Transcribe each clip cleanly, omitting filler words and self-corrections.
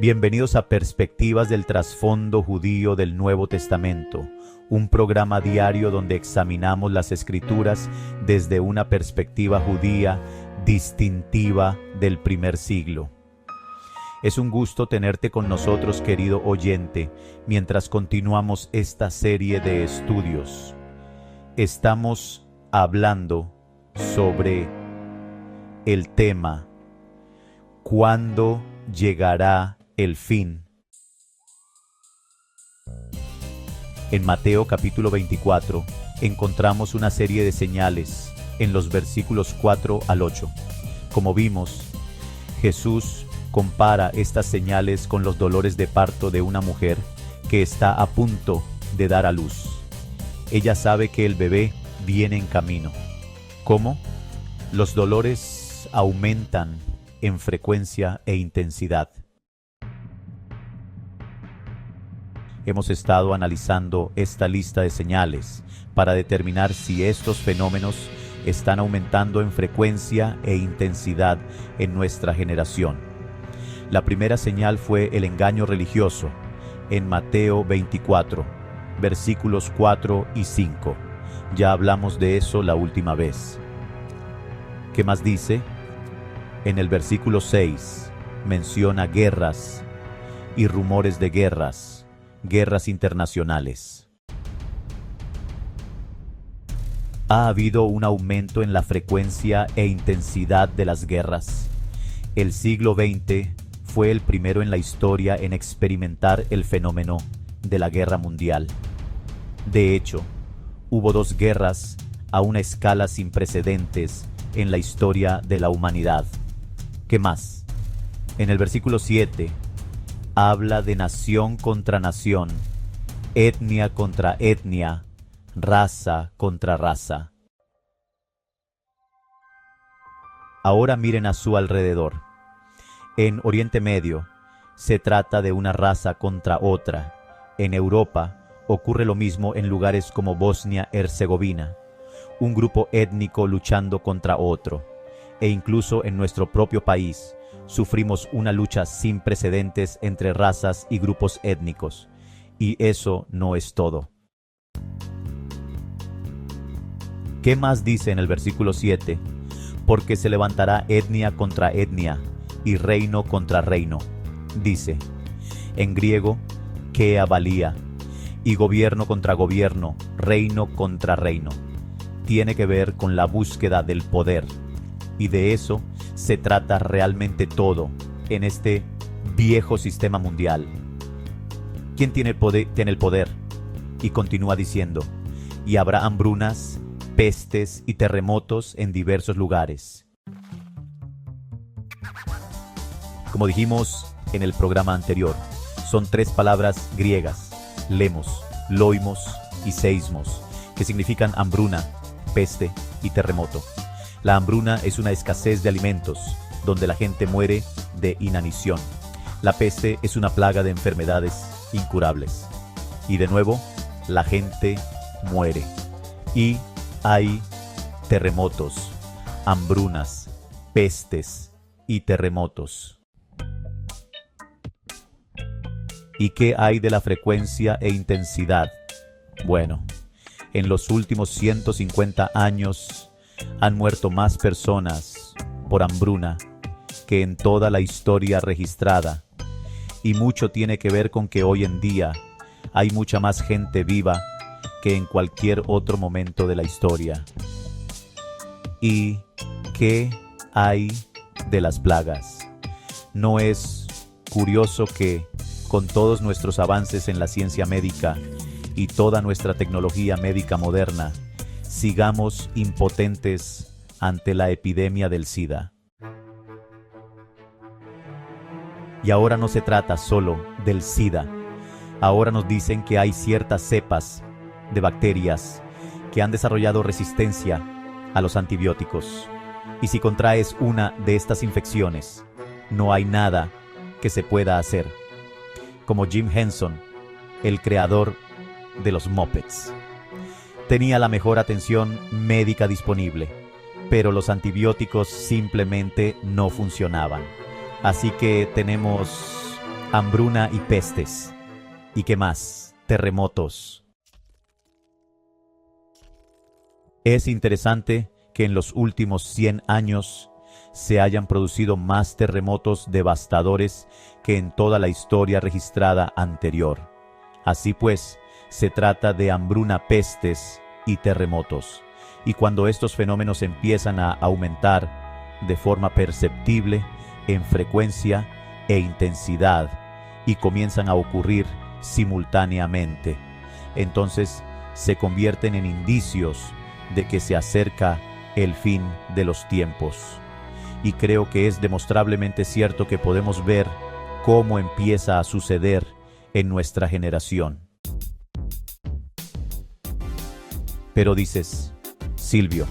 Bienvenidos a Perspectivas del Trasfondo Judío del Nuevo Testamento, un programa diario donde examinamos las Escrituras desde una perspectiva judía distintiva del primer siglo. Es un gusto tenerte con nosotros, querido oyente, mientras continuamos esta serie de estudios. Estamos hablando sobre el tema ¿cuándo llegará el fin? En Mateo capítulo 24 encontramos una serie de señales en los versículos 4 al 8. Como vimos, Jesús compara estas señales con los dolores de parto de una mujer que está a punto de dar a luz. Ella sabe que el bebé viene en camino. ¿Cómo? Los dolores aumentan en frecuencia e intensidad. Hemos estado analizando esta lista de señales para determinar si estos fenómenos están aumentando en frecuencia e intensidad en nuestra generación. La primera señal fue el engaño religioso en Mateo 24, versículos 4 y 5. Ya hablamos de eso la última vez. ¿Qué más dice? En el versículo 6 menciona guerras y rumores de guerras internacionales. Ha habido un aumento en la frecuencia e intensidad de las guerras. El siglo XX fue el primero en la historia en experimentar el fenómeno de la guerra mundial. De hecho, hubo 2 guerras a una escala sin precedentes en la historia de la humanidad. ¿Qué más? En el versículo 7 habla de nación contra nación, etnia contra etnia, raza contra raza. Ahora miren a su alrededor. En Oriente Medio se trata de una raza contra otra. En Europa ocurre lo mismo en lugares como Bosnia-Herzegovina, un grupo étnico luchando contra otro. E incluso en nuestro propio país sufrimos una lucha sin precedentes entre razas y grupos étnicos. Y eso no es todo. ¿Qué más dice en el versículo 7? Porque se levantará etnia contra etnia y reino contra reino. Dice, en griego, kea valía, y gobierno contra gobierno, reino contra reino. Tiene que ver con la búsqueda del poder. Y de eso se trata realmente todo en este viejo sistema mundial. ¿Quién tiene el poder? Y continúa diciendo, y habrá hambrunas, pestes y terremotos en diversos lugares. Como dijimos en el programa anterior, son 3 palabras griegas, lemos, loimos y seismos, que significan hambruna, peste y terremoto. La hambruna es una escasez de alimentos, donde la gente muere de inanición. La peste es una plaga de enfermedades incurables. Y de nuevo, la gente muere. Y hay terremotos, hambrunas, pestes y terremotos. ¿Y qué hay de la frecuencia e intensidad? Bueno, en los últimos 150 años han muerto más personas por hambruna que en toda la historia registrada, y mucho tiene que ver con que hoy en día hay mucha más gente viva que en cualquier otro momento de la historia. ¿Y qué hay de las plagas? ¿No es curioso que, con todos nuestros avances en la ciencia médica y toda nuestra tecnología médica moderna, sigamos impotentes ante la epidemia del SIDA? Y ahora no se trata solo del SIDA. Ahora nos dicen que hay ciertas cepas de bacterias que han desarrollado resistencia a los antibióticos. Y si contraes una de estas infecciones, no hay nada que se pueda hacer. Como Jim Henson, el creador de los Muppets. Tenía la mejor atención médica disponible, pero los antibióticos simplemente no funcionaban. Así que tenemos hambruna y pestes. ¿Y qué más? Terremotos. Es interesante que en los últimos 100 años se hayan producido más terremotos devastadores que en toda la historia registrada anterior. Así pues, se trata de hambruna, pestes y terremotos. Y cuando estos fenómenos empiezan a aumentar de forma perceptible en frecuencia e intensidad y comienzan a ocurrir simultáneamente, entonces se convierten en indicios de que se acerca el fin de los tiempos. Y creo que es demostrablemente cierto que podemos ver cómo empieza a suceder en nuestra generación. Pero dices, Silvio,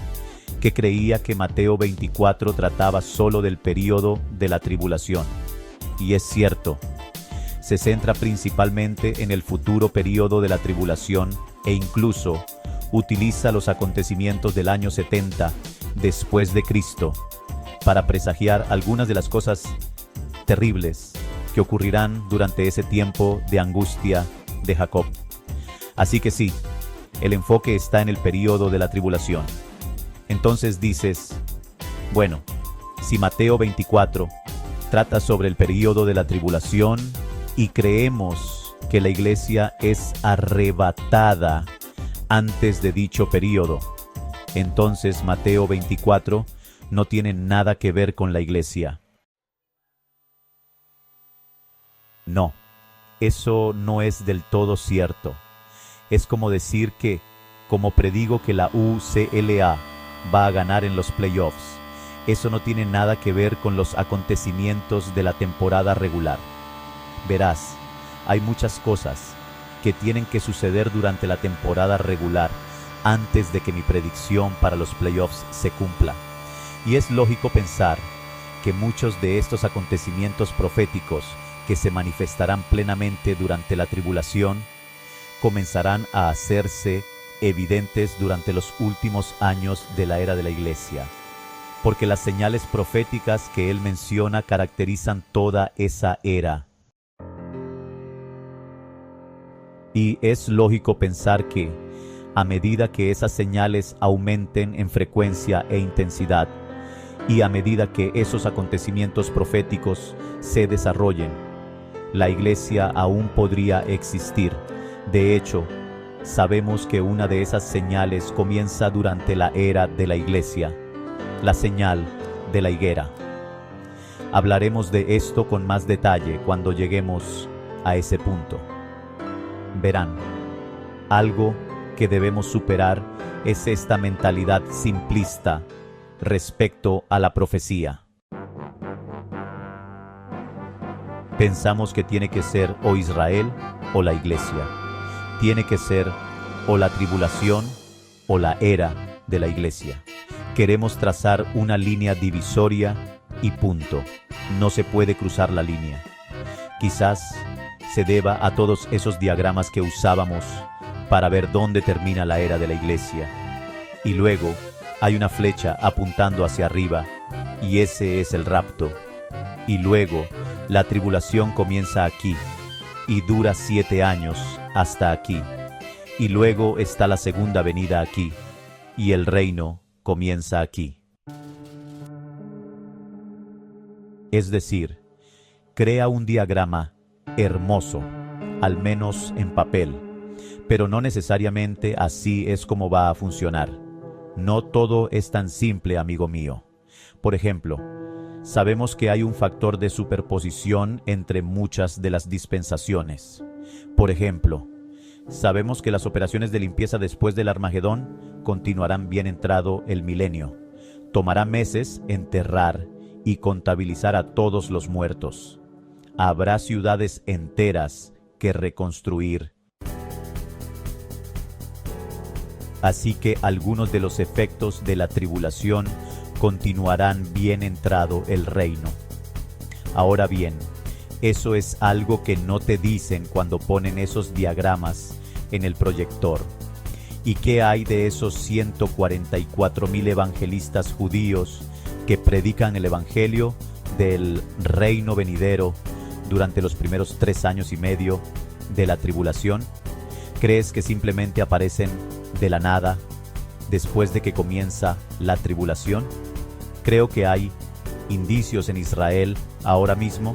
que creía que Mateo 24 trataba solo del período de la tribulación. Y es cierto, se centra principalmente en el futuro período de la tribulación e incluso utiliza los acontecimientos del año 70 después de Cristo para presagiar algunas de las cosas terribles que ocurrirán durante ese tiempo de angustia de Jacob. Así que sí, el enfoque está en el período de la tribulación. Entonces dices, bueno, si Mateo 24 trata sobre el período de la tribulación y creemos que la iglesia es arrebatada antes de dicho período, entonces Mateo 24 no tiene nada que ver con la iglesia. No, eso no es del todo cierto. Es como decir que, como predigo que la UCLA va a ganar en los playoffs, eso no tiene nada que ver con los acontecimientos de la temporada regular. Verás, hay muchas cosas que tienen que suceder durante la temporada regular antes de que mi predicción para los playoffs se cumpla. Y es lógico pensar que muchos de estos acontecimientos proféticos que se manifestarán plenamente durante la tribulación comenzarán a hacerse evidentes durante los últimos años de la era de la iglesia, porque las señales proféticas que él menciona caracterizan toda esa era. Y es lógico pensar que, a medida que esas señales aumenten en frecuencia e intensidad, y a medida que esos acontecimientos proféticos se desarrollen, la iglesia aún podría existir. De hecho, sabemos que una de esas señales comienza durante la era de la iglesia, la señal de la higuera. Hablaremos de esto con más detalle cuando lleguemos a ese punto. Verán, algo que debemos superar es esta mentalidad simplista respecto a la profecía. Pensamos que tiene que ser o Israel o la iglesia. Tiene que ser o la tribulación o la era de la iglesia. Queremos trazar una línea divisoria y punto. No se puede cruzar la línea. Quizás se deba a todos esos diagramas que usábamos para ver dónde termina la era de la iglesia. Y luego hay una flecha apuntando hacia arriba, y ese es el rapto. Y luego la tribulación comienza aquí, y dura 7 años hasta aquí. Y luego está la segunda venida aquí, y el reino comienza aquí. Es decir, crea un diagrama hermoso, al menos en papel, pero no necesariamente así es como va a funcionar. No todo es tan simple, amigo mío. Por ejemplo, sabemos que hay un factor de superposición entre muchas de las dispensaciones. Por ejemplo, sabemos que las operaciones de limpieza después del Armagedón continuarán bien entrado el milenio. Tomará meses enterrar y contabilizar a todos los muertos. Habrá ciudades enteras que reconstruir. Así que algunos de los efectos de la tribulación continuarán bien entrado el reino. Ahora bien, eso es algo que no te dicen cuando ponen esos diagramas en el proyector. ¿Y qué hay de esos 144,000 evangelistas judíos que predican el evangelio del reino venidero durante los primeros 3 años y medio de la tribulación? ¿Crees que simplemente aparecen de la nada después de que comienza la tribulación? Creo que hay indicios en Israel ahora mismo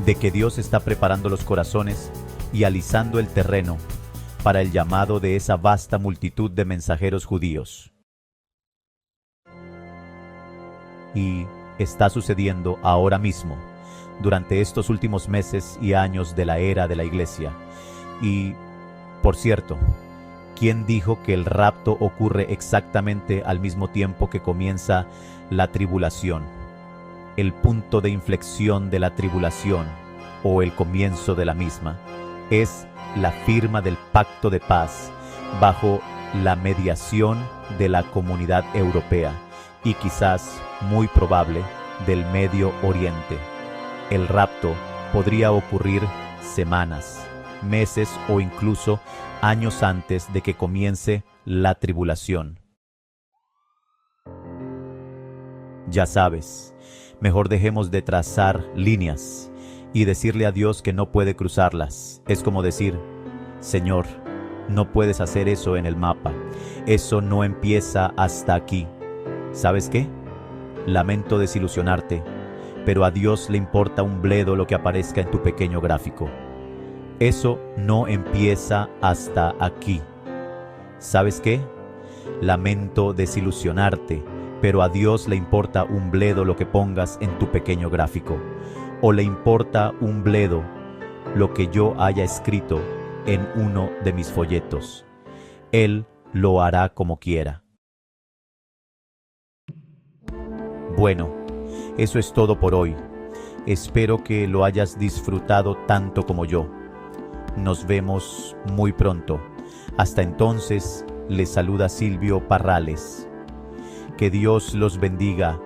de que Dios está preparando los corazones y alisando el terreno para el llamado de esa vasta multitud de mensajeros judíos. Y está sucediendo ahora mismo, durante estos últimos meses y años de la era de la Iglesia. Y, por cierto, ¿quién dijo que el rapto ocurre exactamente al mismo tiempo que comienza la tribulación? El punto de inflexión de la tribulación, o el comienzo de la misma, es la firma del pacto de paz bajo la mediación de la Comunidad Europea y quizás, muy probable, del Medio Oriente. El rapto podría ocurrir semanas, meses o incluso años antes de que comience la tribulación. Ya sabes, mejor dejemos de trazar líneas y decirle a Dios que no puede cruzarlas. Es como decir: Señor, no puedes hacer eso en el mapa. Eso no empieza hasta aquí. ¿Sabes qué? Lamento desilusionarte, pero a Dios le importa un bledo lo que aparezca en tu pequeño gráfico. Eso no empieza hasta aquí. ¿Sabes qué? Lamento desilusionarte, pero a Dios le importa un bledo lo que pongas en tu pequeño gráfico. ¿O le importa un bledo lo que yo haya escrito en uno de mis folletos? Él lo hará como quiera. Bueno, eso es todo por hoy. Espero que lo hayas disfrutado tanto como yo. Nos vemos muy pronto. Hasta entonces, les saluda Silvio Parrales. Que Dios los bendiga